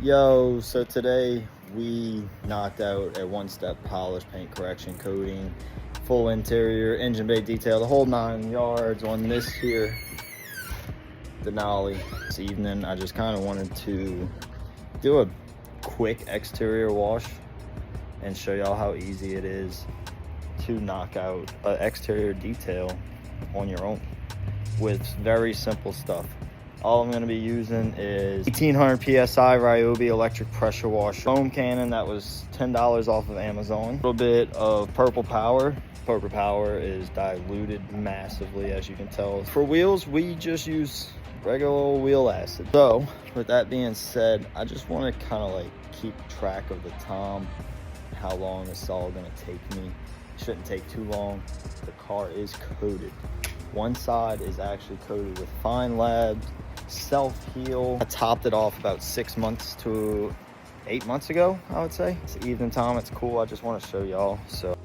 Yo, so today we knocked out a one-step polish, paint correction, coating, full interior, engine bay detail, the whole 9 yards on this here Denali. This evening I just kind of wanted to do a quick exterior wash and show y'all how easy it is to knock out an exterior detail on your own with very simple stuff. All I'm going to be using is 1800 PSI Ryobi electric pressure washer foam cannon that was $10 off of Amazon. A little bit of Purple Power. Purple Power is diluted massively, as you can tell. For wheels, we just use regular old wheel acid. So with that being said, I just want to kind of like keep track of the time, how long it's all going to take me. It shouldn't take too long. The car is coated. One side is actually coated with Fine Labs self-heal. I topped it off about 6 months to 8 months ago, I would say. It's evening time, it's cool. I just want to show y'all. So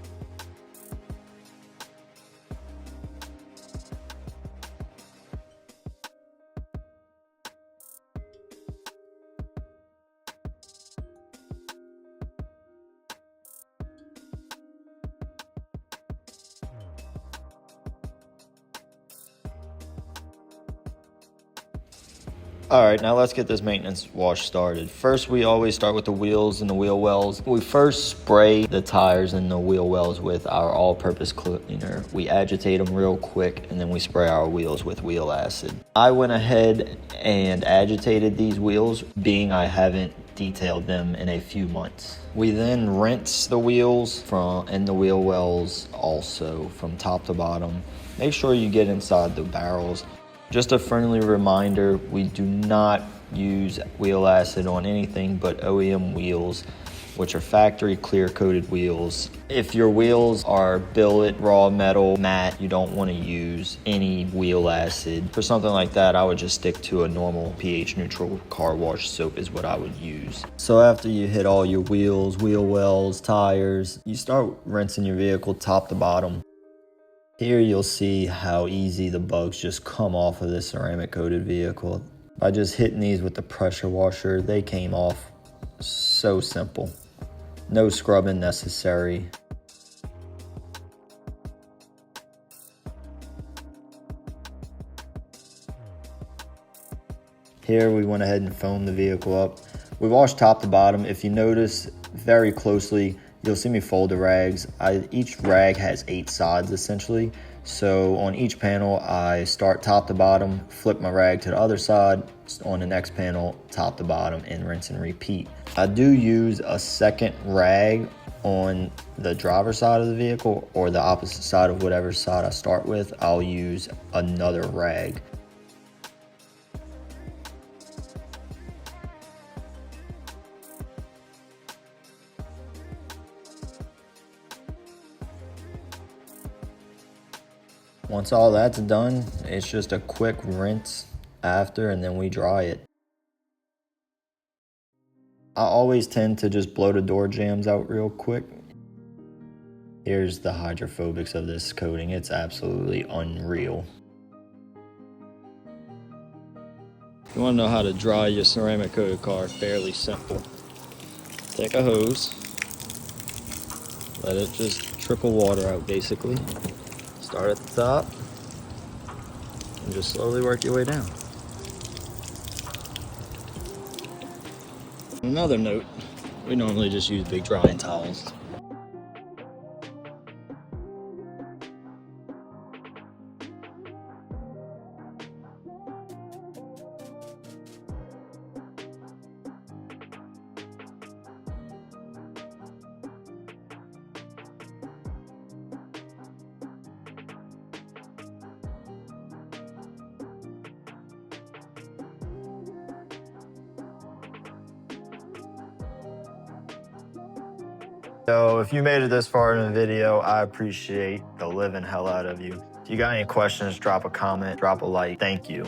all right, now let's get this maintenance wash started. First, we always start with the wheels and the wheel wells. We first spray the tires and the wheel wells with our all-purpose cleaner. We agitate them real quick, and then we spray our wheels with wheel acid. I went ahead and agitated these wheels, being I haven't detailed them in a few months. We then rinse the wheels and the wheel wells also from top to bottom. Make sure you get inside the barrels. Just a friendly reminder, we do not use wheel acid on anything but OEM wheels, which are factory clear coated wheels. If your wheels are billet, raw metal, matte, you don't want to use any wheel acid. For something like that, I would just stick to a normal pH neutral car wash soap is what I would use. So after you hit all your wheels, wheel wells, tires, you start rinsing your vehicle top to bottom. Here you'll see how easy the bugs just come off of this ceramic coated vehicle. By just hitting these with the pressure washer, they came off so simple. No scrubbing necessary. Here we went ahead and foamed the vehicle up. We washed top to bottom. If you notice very closely, you'll see me fold the rags. Each rag has 8 sides essentially. So on each panel, I start top to bottom, flip my rag to the other side, on the next panel, top to bottom, and rinse and repeat. I do use a second rag on the driver's side of the vehicle, or the opposite side of whatever side I start with. I'll use another rag. Once all that's done, it's just a quick rinse after, and then we dry it. I always tend to just blow the door jambs out real quick. Here's the hydrophobics of this coating. It's absolutely unreal. If you want to know how to dry your ceramic coated car, fairly simple. Take a hose, let it just trickle water out basically. Start at the top and just slowly work your way down. Another note, we normally just use big drying towels. So if you made it this far in the video, I appreciate the living hell out of you. If you got any questions, drop a comment, drop a like. Thank you.